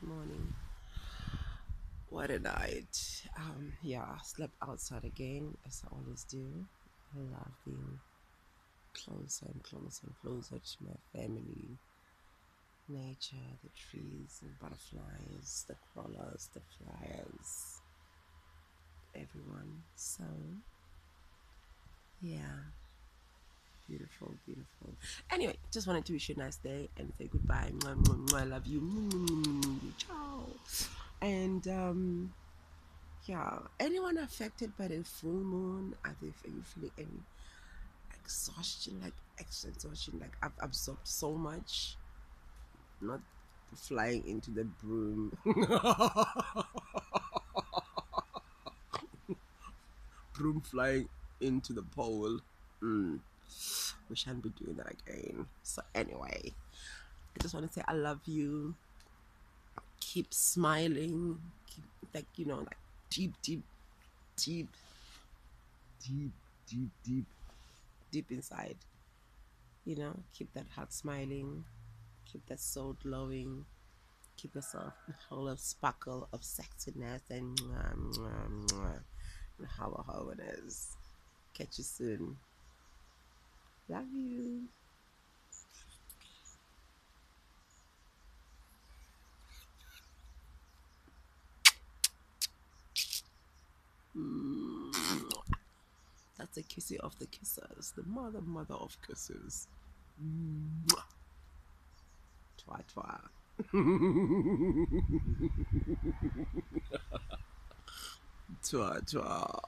morning. What a night. Yeah, I slept outside again, as I always do. I love being closer and closer and closer to my family, nature, the trees, the butterflies, the crawlers, the flyers, everyone. So, yeah, beautiful, beautiful. Anyway, just wanted to wish you a nice day and say goodbye. Mwah, mwah, mwah, I love you. Mwah, mwah, mwah, mwah, ciao. And yeah, anyone affected by the full moon? Are you feeling any exhaustion, like extra exhaustion? Like I've absorbed so much, not flying into the broom, broom flying into the pole. Mm. We shan't be doing that again. So anyway, I just want to say I love you. Keep smiling. Keep like deep, deep, deep, deep, deep, deep, deep inside. Keep that heart smiling, keep that soul glowing, keep yourself full of sparkle of sexiness and mwah, mwah, mwah, and how it is. Catch you soon. Love you. That's the kissy of the kissers, the mother of kisses. Twa twa. Twa twa.